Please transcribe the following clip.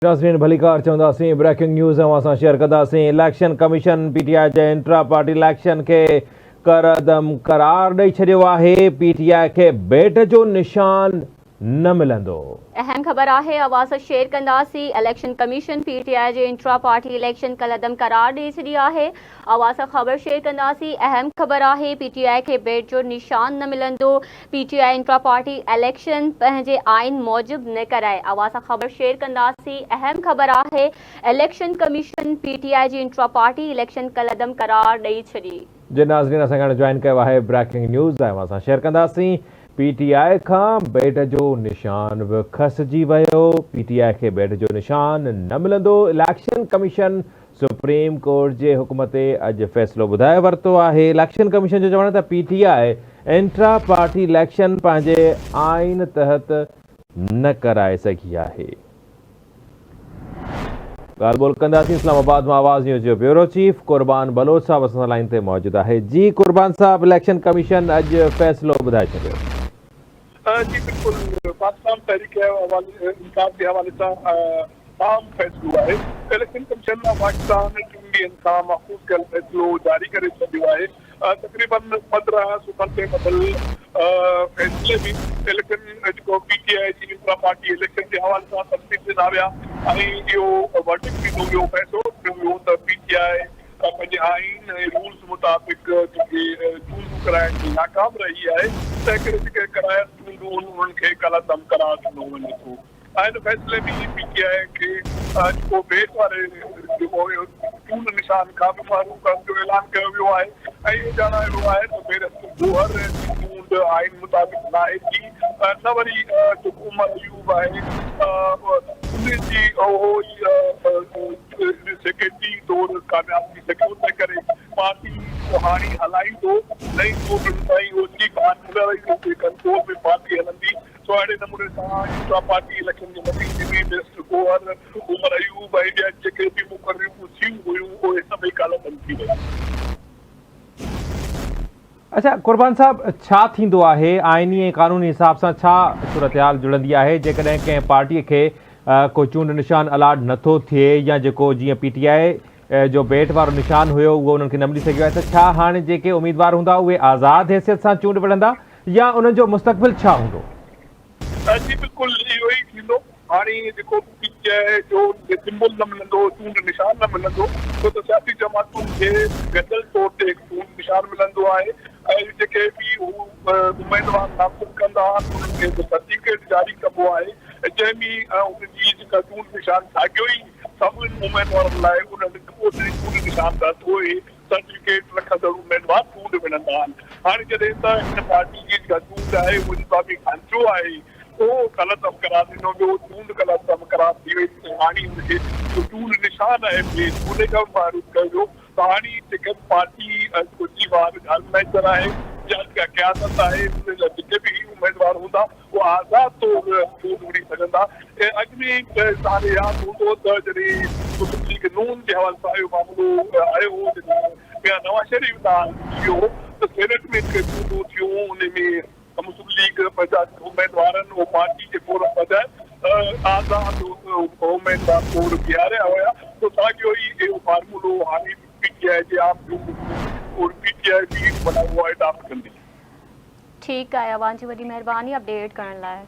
नाज़रीन भलीकार चवंदासीं breaking news असां शेयर कंदासीं। इलेक्शन कमीशन पीटीआई जे इंट्रा पार्टी इलेक्शन के करदम करार ॾेई छॾियो आहे। पीटीआई के बेट जो निशान न मिलंदो। अहम खबर है आवाज़ शेयर कंदासीं। इलेक्शन कमीशन पीटीआई जे इंट्रा पार्टी इलेक्शन कलदम करार ॾेई छॾी आहे। आवाज़ खबर शेयर कंदासीं। अहम खबर है पीटीआई के बेट जो निशान न मिलंदो। पीटीआई इंट्रा पार्टी इलेक्शन पंहिंजे आइन मौजूब न कराए। आवाज़ खबर शेयर कंदासीं। अहम खबर है इलेक्शन कमीशन पीटीआई जी इंट्रा पार्टी इलेक्शन कलदम करार ॾेई छॾी। जे नाज़रीन असां जॉइन कयो आहे ब्रेकिंग न्यूज़ असां शेयर कंदासीं। पीटीआई का बेट जो निशान भी खसजी वियो। पीटीआई के बेट जो निशान न मिलंदो। इलेक्शन कमीशन सुप्रीम कोर्ट जे हुकुम ते अज फैसलो बुधाए वरतो आहे। इलेक्शन कमीशन जो चवण है पीटीआई इंट्रा पार्टी इलेक्शन पंहिंजे आइन तहत न कराए सघी आहे। ॻाल्हि कंदासीं इस्लामाबाद में आवाज़ न्यूज़ जो ब्यूरो चीफ कुर्बान बलोच साहब असां लाइन ते मौजूद है। जी कुर्बान साहब, इलेक्शन कमीशन अज फैसलो बुधाए छॾियो। जी बिल्कुल पाकिस्तान तहरीक इंसाफ के हवाले से आम फैसलो है। इलेक्शन कमीशन पाकिस्तान टीम का महफूज कल फैसलो जारी करे छो है। तकरीबन 15 सुबह से बदल फैसले भी इलेक्शन जो पीटीआई जी इंट्रा पार्टी इलेक्शन के हवाले से तस्दीक दिना विया। वर्डिक्ट भी हो फैसलो थियो त पीटीआई पंहिंजे आइन रूल्स मुताबिक चूंडू कराइण में नाकाम रही है। जेके करायल चूंडू उन्हनि खे कलदम करार ॾिनो वञे थो। आइन फैसले में पीटीआई के जो बेट वारे चूंड निशान खां बि मारू करण जो ऐलान कयो वियो आहे। ऐं ॼाणायो वियो आहे त बेरस्तु जोहर चूंड आइन मुताबिक न आहे थी। न वरी जेको उमर अयूब आहे उनजी सेक्रेटरी तौर कामयाब थी सघे। उन करे पार्टी हाणे हलाईंदो नई चूंडुनि ताईं उहो चीफ रही कंट्रोल में पार्टी हलंदी। सो अहिड़े नमूने सां इंट्रा पार्टी इलेक्शन जे नतीजे में बेस्ट गोहर उमर अयूब ऐं ॿिया जेके बि मुक़ररियूं थियूं हुयूं उहे सभई कलदम थी वियूं। अच्छा कुर्बान साहब, छा थींदो आहे आइनी ऐं कानूनी हिसाब सां छा सूरत-हाल जुड़ंदी आहे जेकॾहिं कंहिं पार्टीअ खे को चूंड निशान अलाट नथो थिए या जेको जीअं पीटीआई जो बेट वारो निशान हुयो उहो उन्हनि खे न मिली सघियो आहे, त छा हाणे जेके उम्मीदवार हूंदा उहे आज़ाद हैसियत सां चूंड विढ़ंदा या उन्हनि जो मुस्तक़बिल छा हूंदो? जी बिल्कुल इहो ई थींदो। हाणे जेको पीटीआई जो सिंबल न मिलंदो, चूंड निशान न मिलंदो, छो त सियासी जमातुनि खे गॾियल तौर ते चूंड निशान मिलंदो आहे। ऐं जेके बि उम्मीदवार नामज़द कंदा आहिनि उन्हनि खे सर्टिफिकेट जारी कबो आहे जंहिंमें उनजी जेका चूंड निशान साॻियो ई सभिनी उम्मीदवारनि लाइ उन्हनि चूंड निशान दर्ज हुए सर्टिफिकेट रखंदड़ उम्मीदवार चूंड विढ़ंदा आहिनि। हाणे जॾहिं त हिन पार्टी जी जेका चूंड आहे उहो मुताबिक ढांचो आहे उहो कलदम करार ॾिनो वियो। चूंड कलदम करार थी वई। हाणे हुनखे चूंड निशान आहे उन खां मारूफ़ कयो वियो। त हाणे जेके पार्टी कुझु वार ऑर्गेनाइज़र आहे या क़यादत आहे उन जा जेके बि उम्मीदवार हूंदा उहे आज़ाद तौर चूंड विढ़ी सघंदा। ऐं अॻु में तव्हांखे यादि हूंदो त जॾहिं मुस्लिम लीग नून जे हवाले सां इहो मामिलो आयो जॾहिं नवाज़ शरीफ़ थी वियो त सेनेट में चूंडूं थियूं। उन में मुस्लिम लीग पंहिंजा उम्मीदवारनि उहो पार्टी जे फोरम बजाए आज़ाद उम्मीदवार तौर बीहारिया हुया। त साॻियो ई इहो फार्मूलो हाणे पीटीआई जे आम चूंडूं और पीटीआई बि उहो एडॉप्ट कंदी। ठीक है, अवां जी वॾी महिरबानी अपडेट करण लाइ।